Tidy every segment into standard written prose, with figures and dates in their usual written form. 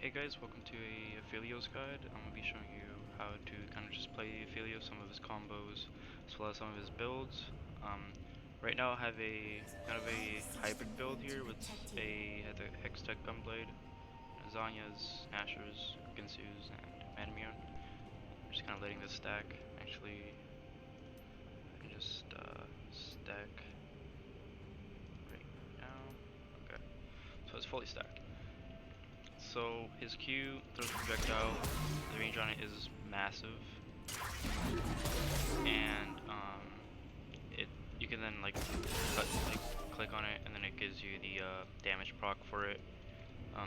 Hey guys, welcome to a Aphelios guide. I'm going to be showing you how to kind of just play Aphelios, some of his combos, as well as some of his builds. Right now I have a kind of a hybrid build here with a Hextech Gunblade, Zanyas, Nashers, Ginsus, and Manmune. I'm just kind of letting this stack. Actually, I can just stack right now. Okay, so it's fully stacked. So his Q throws projectile, the range on it is massive, and you can then click on it, and then it gives you the damage proc for it.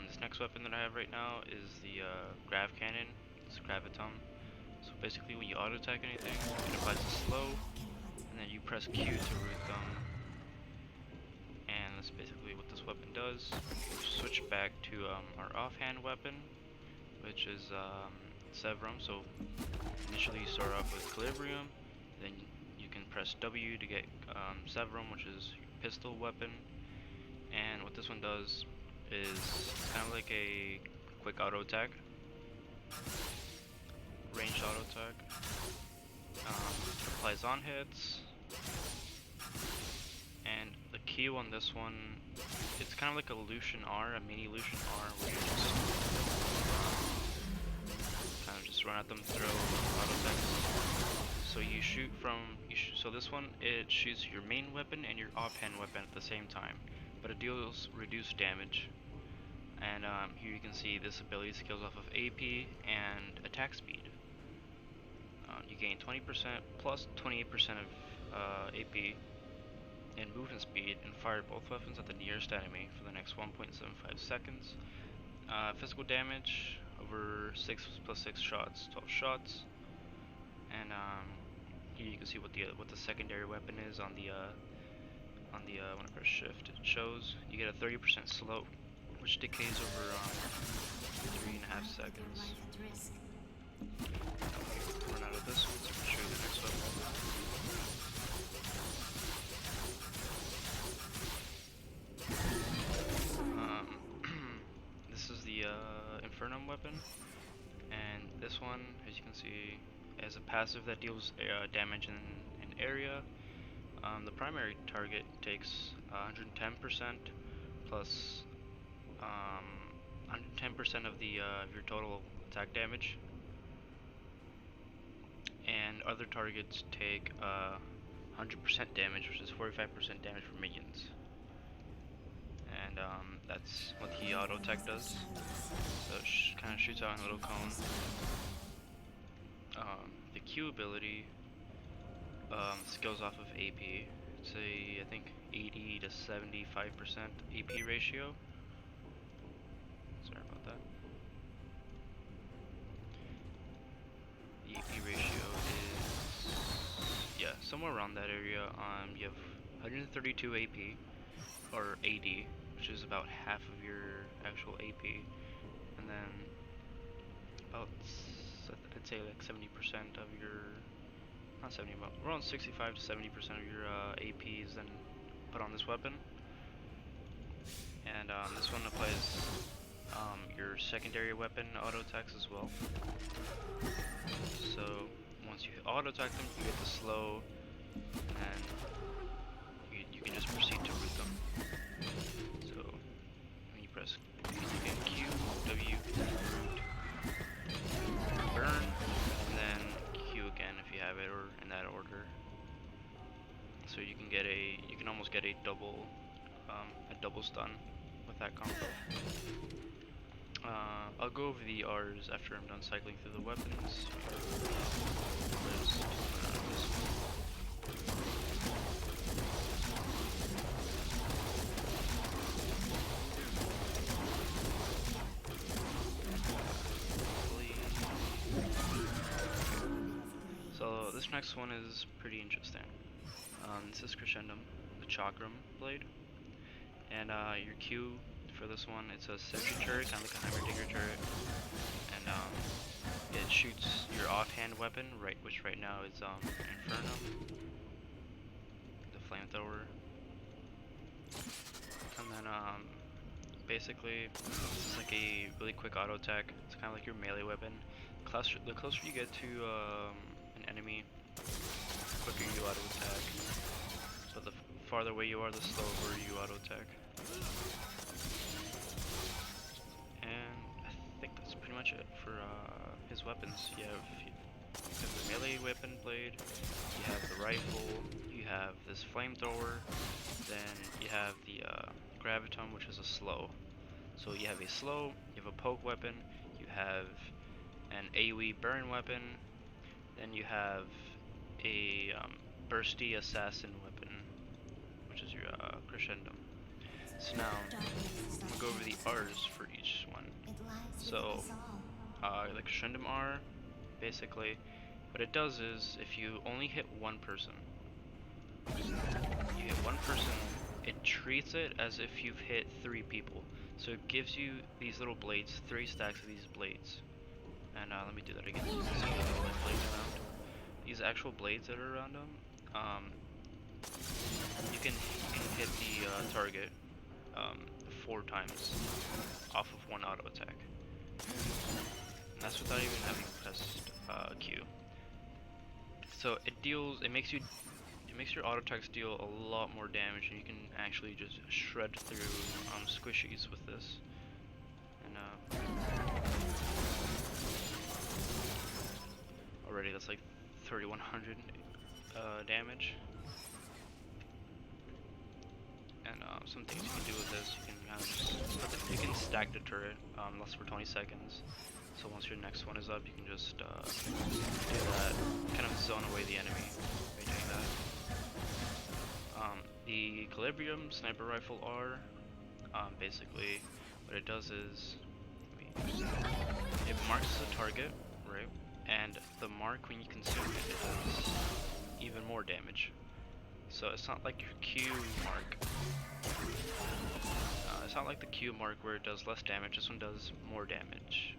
This next weapon that I have right now is the grav cannon. It's graviton. So basically, when you auto attack anything, it applies a slow, and then you press Q to root them. And that's basically what this weapon does. Switch back to our offhand weapon, which is Severum. So initially you start off with Equilibrium, then you can press W to get Severum, which is your pistol weapon. And what this one does is kind of like a quick auto attack, ranged auto attack. Applies on hits. And the Q on this one, it's kind of like a Lucian R, a mini Lucian R, where you just kind of just run at them, throw auto attacks. So you shoot from, so this one, it shoots your main weapon and your offhand weapon at the same time, but it deals reduced damage. And here you can see this ability scales off of AP and attack speed. You gain 20% plus 28% of AP and movement speed, and fire both weapons at the nearest enemy for the next 1.75 seconds. Physical damage over 6 plus 6 shots, 12 shots. And here you can see what the secondary weapon is on the when I press shift. It shows you get a 30% slow, which decays over 3.5 seconds. Run out of this one, so I can show you the next weapon. This is the Infernum weapon, and this one, as you can see, has a passive that deals damage in an area. The primary target takes 110% plus 110% of your total attack damage, and other targets take 100% damage, which is 45% damage for minions. And that's what the auto attack does. So it kind of shoots out in a little cone. The Q ability scales off of AP. It's I think 80 to 75% AP ratio. Sorry about that. The AP ratio is, somewhere around that area. You have 132 AP, or AD, which is about half of your actual AP, and then about, I'd say like 70% of your, not 70, but around 65 to 70% of your AP is then put on this weapon. And this one applies your secondary weapon auto attacks as well. So once you auto attack them, you get the slow, and you can just proceed to root them. So when you press, you get Q, W, root, burn, and then Q again if you have it, or in that order. So you can almost get a double stun with that combo. I'll go over the R's after I'm done cycling through the weapons. So this next one is pretty interesting. This is Crescendum, the Chakram blade, and your Q for this one, it's a sentry turret, kind of like a Heimerdinger turret, and it shoots your offhand weapon, which right now is Infernum, the flamethrower, and then basically, this is like a really quick auto attack. It's kind of like your melee weapon. The closer you get to an enemy, the quicker you auto attack. But the farther away you are, the slower you auto attack. And I think that's pretty much it for his weapons. You have the melee weapon blade, you have the rifle, you have this flamethrower, then you have the graviton, which is a slow. So you have a slow, you have a poke weapon, you have an AoE burn weapon, then you have a bursty assassin weapon, which is your crescendum. So now, I'm gonna go over the R's for each one. So, the crescendum R, basically, what it does is, if you only hit one person, it treats it as if you've hit 3 people. So it gives you these little blades, 3 stacks of these blades. And let me do that again so you can see the little blades around. These actual blades that are around them, you can hit the target 4 times off of one auto attack. And that's without even having pressed Q. So it makes your auto attacks deal a lot more damage, and you can actually just shred through squishies with this. And already that's like 3100 damage. And some things you can do with this, you can kind of just you can stack the turret, lasts for 20 seconds. So once your next one is up, you can just do that, kind of zone away the enemy by doing that. The Equilibrium Sniper Rifle R, basically what it does is, it marks the target, right? And the mark, when you consume it, it does even more damage. So it's not like your Q mark. It's not like the Q mark where it does less damage. This one does more damage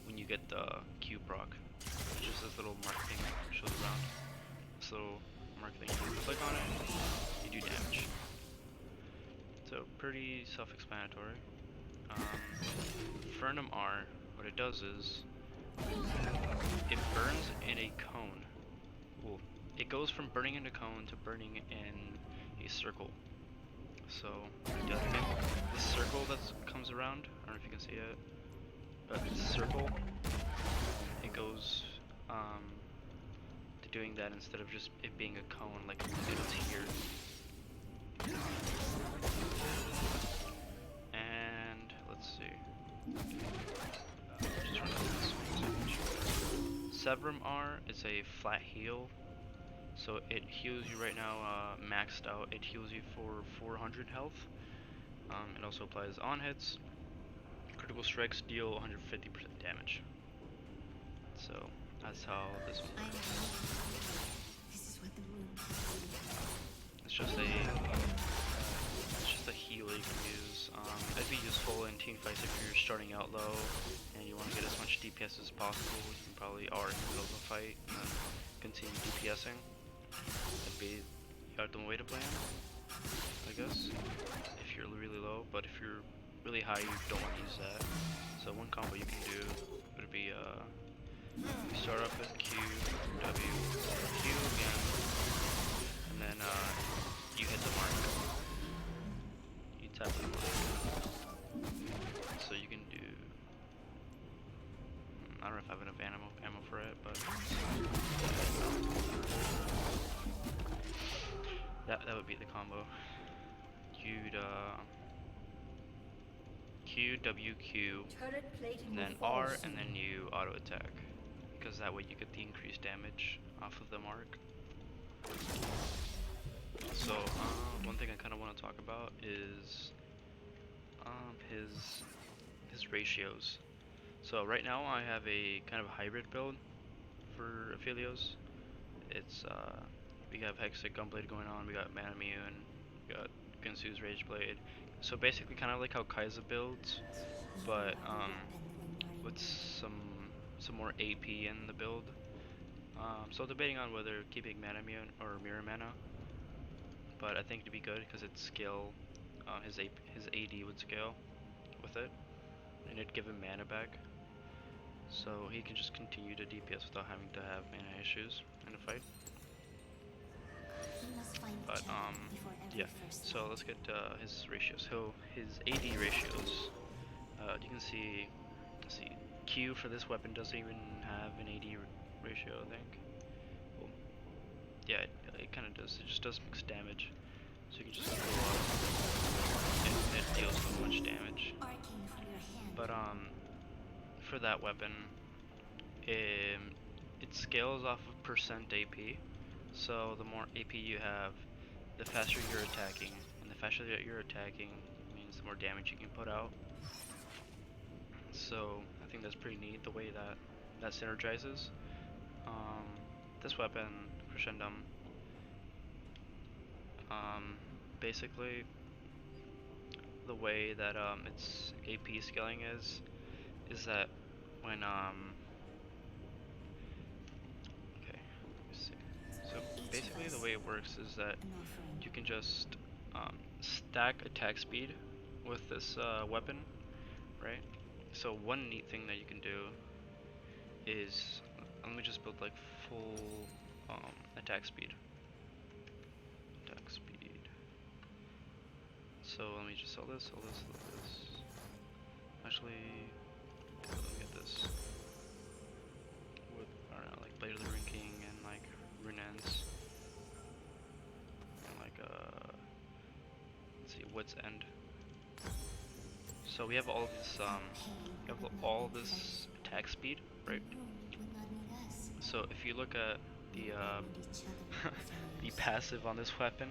when you get the Q proc. It's just this little mark thing that shows around. So mark thing, you click on it, you do damage. So pretty self-explanatory. Fernum R, what it does is it burns in a cone. Well, it goes from burning in a cone to burning in a circle. So, do that again. This circle that comes around, I don't know if you can see it, but this circle, it goes to doing that instead of just it being a cone like it's here. And let's see. Just run this. Severum R is a flat heal. So it heals you right now, maxed out. It heals you for 400 health. It also applies on hits. Critical strikes deal 150% damage. So that's how this one works. It's just a heal that you can use. It'd be useful in team fights if you're starting out low and you want to get as much DPS as possible. You can probably R in the middle of a fight and then continue DPSing. That'd be the way to play him, I guess, if you're really low. But if you're really high, you don't want to use that. So one combo you can do would be you start off with Q, W, Q again, and then you hit the mark. You tap the mark. So you can do, I don't know if I have enough ammo for it, but that would be the combo. You'd Q, W, Q, and then R, and then you auto attack, because that way you get the increased damage off of the mark. So one thing I kind of want to talk about is his ratios. So right now I have a kind of hybrid build for Aphelios. It's we have Hexic Gunblade going on, we got Mana Immune, we got Gunsu's Rageblade. So basically kind of like how Kai'Sa builds, but with some more AP in the build. So debating on whether keeping Mana Immune or Mirror Mana, but I think it'd be good because it's skill his AD would scale with it, and it'd give him mana back. So he can just continue to DPS without having to have mana issues in a fight. But yeah. So let's get his ratios. His AD ratios. You can see. Let's see. Q for this weapon doesn't even have an AD ratio, I think. Well, yeah, it kind of does. It just does mixed damage. So you can just go up, and it deals so much damage. But for that weapon, it scales off of percent AP. So the more AP you have, the faster you're attacking, and the faster that you're attacking means the more damage you can put out. So I think that's pretty neat the way that synergizes. This weapon, Crescendum, basically the way that its AP scaling is that when okay, let me see. So basically the way it works is that you can just stack attack speed with this weapon, right? So one neat thing that you can do is, let me just build like full attack speed. Attack speed. So let me just sell this, sell this, sell this. Actually, let me get this. With, I don't know, like Blade of the Ring King and like Rune's. And like let's see, Wit's End. So we have all of this attack speed, right? So if you look at the the passive on this weapon,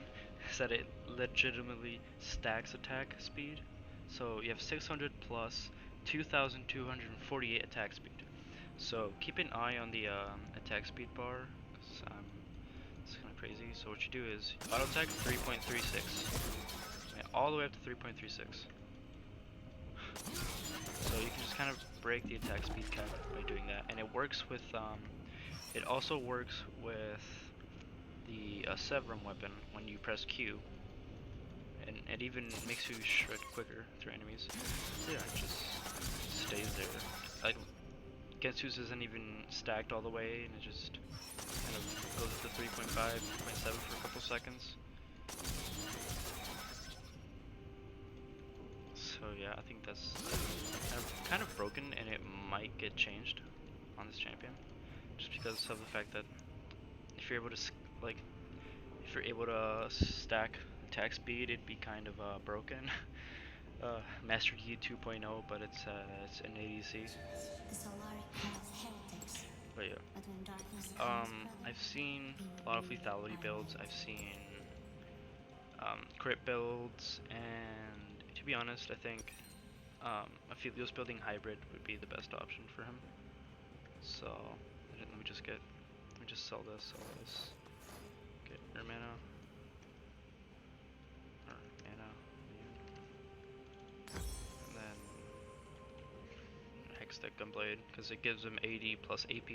is that it legitimately stacks attack speed. So you have 600 plus 2,248 attack speed. So keep an eye on the attack speed bar, because it's kind of crazy. So what you do is auto attack 3.36, and all the way up to 3.36. So you can just kind of break the attack speed cap by doing that, and it works with it also works with the Severum weapon when you press Q, and it even makes you shred quicker through enemies. Yeah, it just stays there. Like Gensu's isn't even stacked all the way, and it just kind of goes up to 3.5, 3.7 for a couple seconds. So yeah, I think that's kind of broken, and it might get changed on this champion, just because of the fact that if you're able to if you're able to stack attack speed, it'd be kind of broken. Master Yi 2.0, but it's an ADC. But yeah, I've seen a lot of lethality builds. I've seen crit builds, and to be honest, I think Aphelios building hybrid would be the best option for him. So let me just sell this, get your mana, and then Hextech Gunblade, because it gives him 80 plus AP.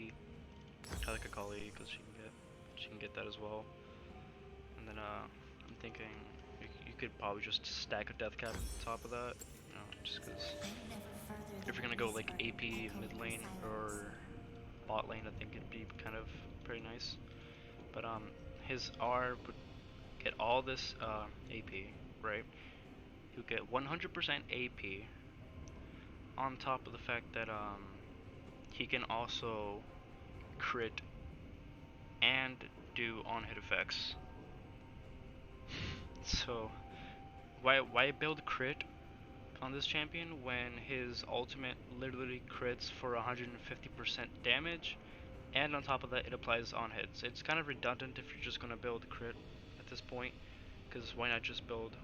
I like Akali because she can get that as well. And then I'm thinking you could probably just stack a death cap on top of that, you know, just because if you're gonna go like AP mid lane or bot lane, I think it'd be kind of pretty nice. But his R would get all this AP, right? He'll get 100% AP on top of the fact that he can also crit and do on-hit effects. So why build crit on this champion when his ultimate literally crits for 150% damage, and on top of that it applies on hits? It's kind of redundant if you're just gonna build crit at this point, because why not just build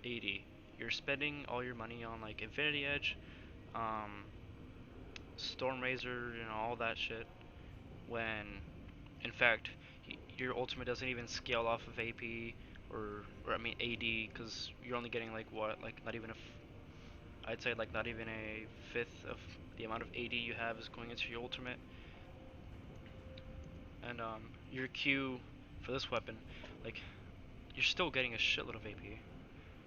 80? You're spending all your money on like Infinity Edge, Storm Razor, you know, all that shit, when in fact your ultimate doesn't even scale off of AP or I mean AD, because you're only getting like what, like not even I'd say like not even a fifth of the amount of AD you have is going into your ultimate. And your Q for this weapon, like you're still getting a shitload of AP.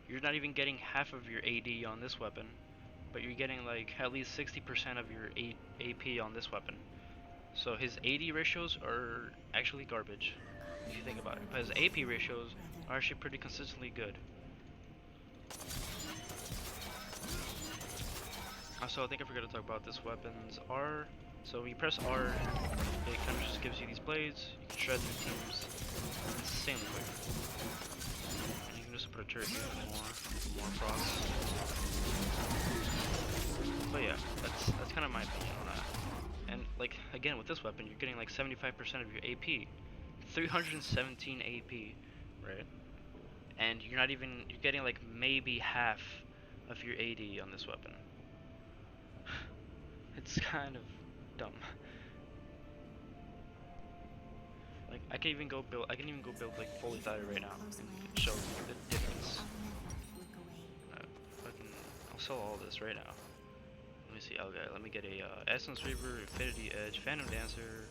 you're not even getting half of your AD on this weapon, but you're getting like at least 60% of your AP on this weapon. So his AD ratios are actually garbage, if you think about it. But his AP ratios are actually pretty consistently good. Also, I think I forgot to talk about this weapon's R. So when you press R, it kind of just gives you these blades. You can shred these teams insanely quick. And you can just put a turret here for more procs. But yeah, that's kind of my opinion on that. And like again with this weapon, you're getting like 75% of your AP, 317 AP, right? And you're getting like maybe half of your AD on this weapon. It's kind of dumb. Like I can even go build like fully Thyre right now and show the difference. I'll sell all this right now. Let me see. Okay, let me get a Essence Reaver, Infinity Edge, Phantom Dancer.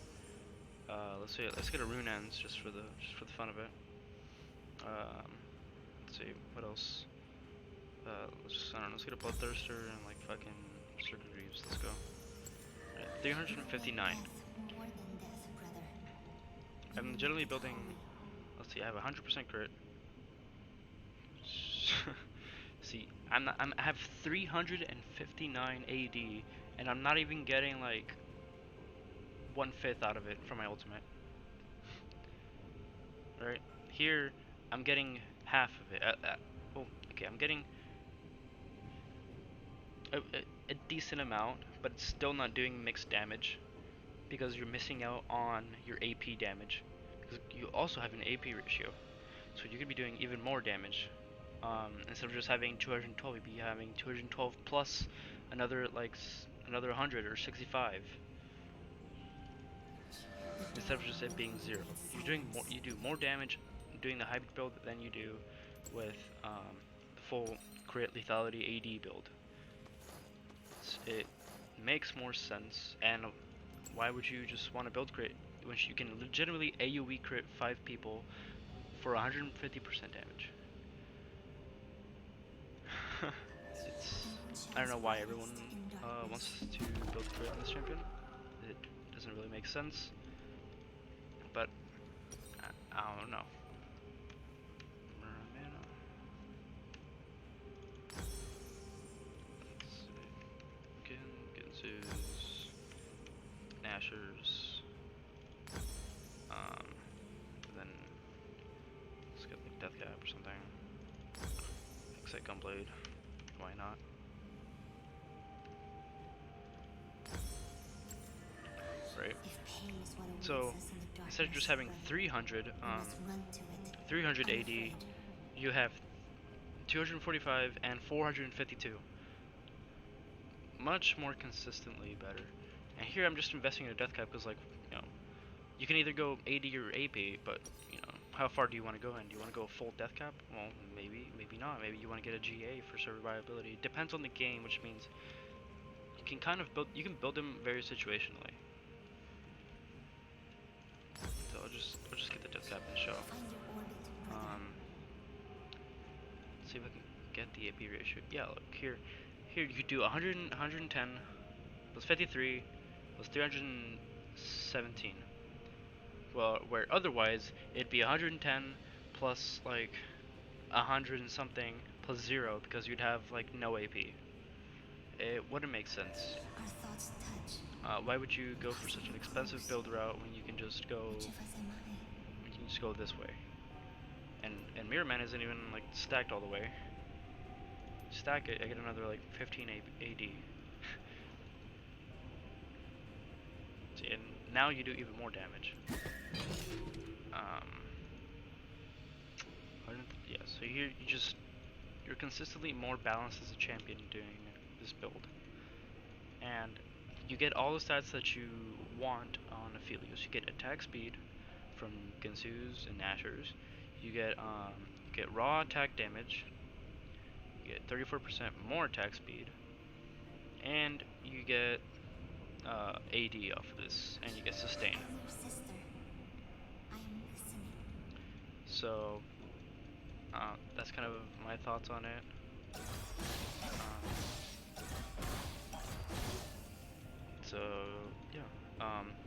Let's get a Rune Ends just for the fun of it. Let's see what else. Let's get a Bloodthirster and like fucking Circuit Greaves. Let's go. Right, 359. I'm generally building. Let's see. I have 100% crit. See, I have 359 AD, and I'm not even getting like 1/5 out of it from my ultimate. Right here, I'm getting half of it. Oh, okay, I'm getting a decent amount, but it's still not doing mixed damage because you're missing out on your AP damage because you also have an AP ratio, so you could be doing even more damage. Instead of just having 212, you'd be having 212 plus another another 100 or 65. Instead of just it being 0, you do more damage doing the hybrid build than you do with the full crit lethality AD build. It makes more sense, and why would you just want to build crit when you can legitimately AoE crit 5 people for 150% damage? I don't know why everyone wants to build crit on this champion. It doesn't really make sense, but I don't know. Ginsu's, Nashers, then let's get like Death Cap or something. Excite Gunblade, why not? Right? So instead of just having 300 AD, you have 245 and 452. Much more consistently better. And here I'm just investing in a Death Cap because, like, you know, you can either go AD or AP, but you know, how far do you want to go in? Do you want to go full Death Cap? Well, maybe not. Maybe you want to get a GA for survivability. It depends on the game, which means you can kind of build. You can build them very situationally. So I'll just get the Death Cap and show. Let's see if I can get the AP ratio. Yeah, look here. Here you could do 100, 110 plus 53 plus 317. Well, where otherwise it'd be 110 plus like 100 and something plus 0 because you'd have like no AP. It wouldn't make sense. Why would you go for such an expensive build route when you can just go this way? And Mirror Man isn't even like stacked all the way. Stack it, I get another like 15 AD. See, and now you do even more damage. Yeah, so here you're consistently more balanced as a champion doing this build. And you get all the stats that you want on Aphelios. You get attack speed from Ginsu's and Nashers. You get raw attack damage. You get 34% more attack speed, and you get AD off of this, and you get sustain. So That's kind of my thoughts on it. So yeah.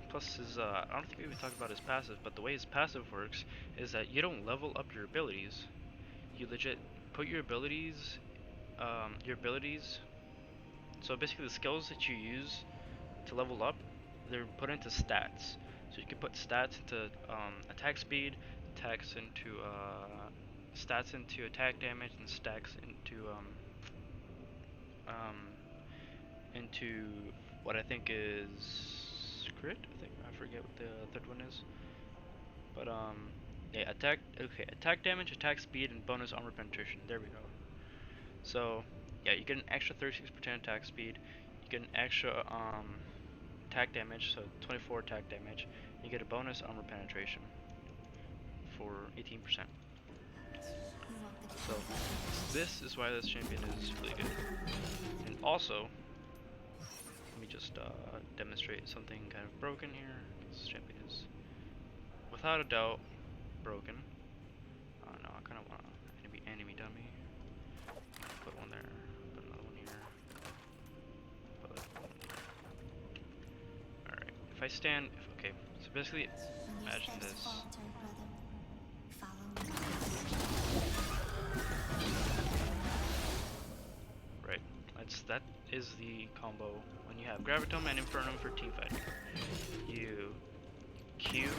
Plus his I don't think we even talked about his passive, but the way his passive works is that you don't level up your abilities. You legit put your abilities. So basically the skills that you use to level up, they're put into stats. So you can put stats into attack speed, stats into attack damage, and stacks um, into what I think is crit. I forget what the third one is. But yeah, attack damage, attack speed, and bonus armor penetration. There we go. So yeah, you get an extra 36% attack speed. You get an extra attack damage, so 24 attack damage. You get a bonus armor penetration for 18%. So this is why this champion is really good. And also, let me just demonstrate something kind of broken here. This champion is without a doubt broken. No, I kind of want enemy dummy. Put one there. Put another one here. Put one here. Alright. If I stand, okay. So basically, imagine this. Right. That is the combo when you have Gravitum and Infernum for team fighting. You Q,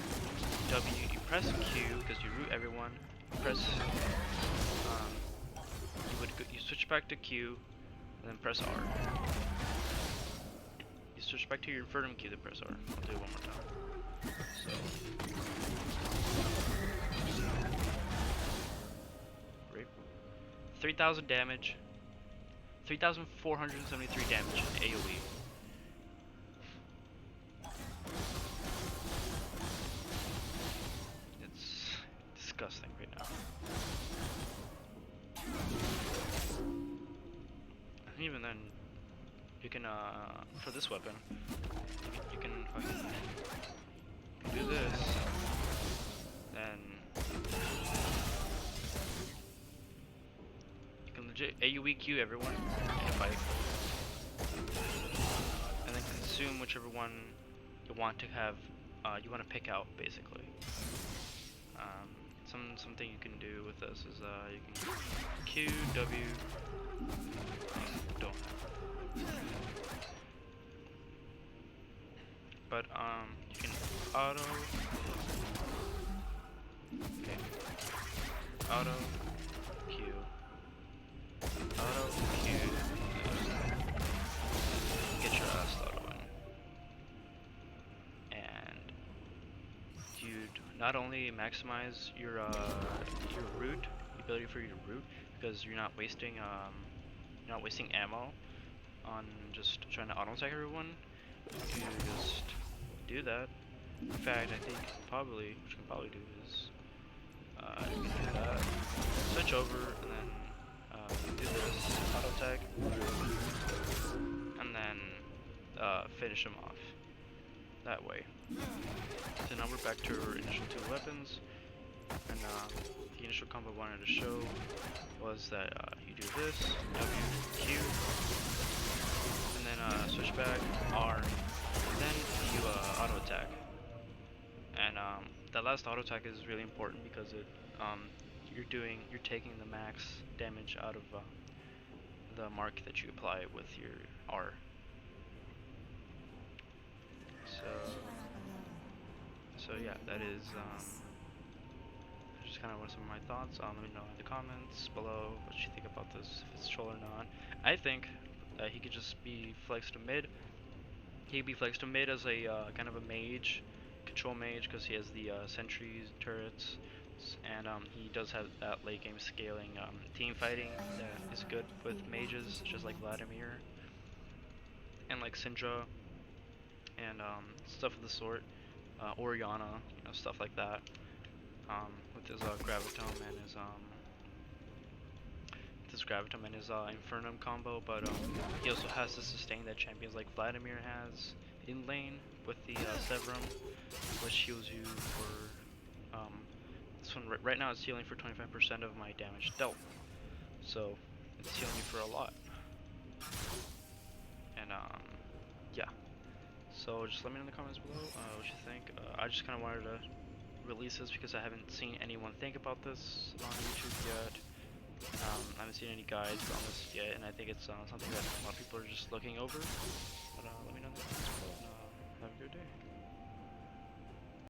W, you press Q because you root everyone. Press, you switch back to Q, and then press R. You switch back to your Infernum Q, then press R. I'll do it one more time. So, right, 3,000 damage, 3,473 damage in AOE. It's disgusting right now. And even then, you can, for this weapon, you can fucking do this, then you can legit AoE Q everyone in a fight, and then consume whichever one you want to have, you want to pick out, basically. Something you can do with this is, you can Q, W, don't have. But, you can auto, okay, auto, Q, auto, Q, get your ass auto in. And you'd not only maximize your root, the ability for you to root, because you're not wasting ammo on just trying to auto attack everyone. You just do that. In fact, I think what you can probably do is you can do that, switch over, and then do this auto attack, and then finish him off that way. So now we're back to our initial two weapons, and the initial combo I wanted to show was that you do this, W, Q, and then switch back, R, and then you auto attack. And that last auto attack is really important because you're taking the max damage out of the mark that you apply with your R. So yeah, that is just kind of some of my thoughts. Let me know in the comments below what you think about this, if it's troll or not. I think that he could just be flexed to mid. He'd be flexed to mid as a kind of a mage, control mage, because he has the sentries, turrets, and he does have that late game scaling team fighting that is good with mages, just like Vladimir and like Syndra and stuff of the sort, Oriana, stuff like that. With his gravitum and his infernum combo, but he also has the sustain that champions like Vladimir has in lane with the Severum, which heals you for this one right now it's healing for 25% of my damage dealt. So it's healing me for a lot. And yeah. So just let me know in the comments below what you think. I just kind of wanted to release this because I haven't seen anyone think about this on YouTube yet. I haven't seen any guides on this yet, and I think it's something that a lot of people are just looking over. But let me know in the comments below, and have a good day.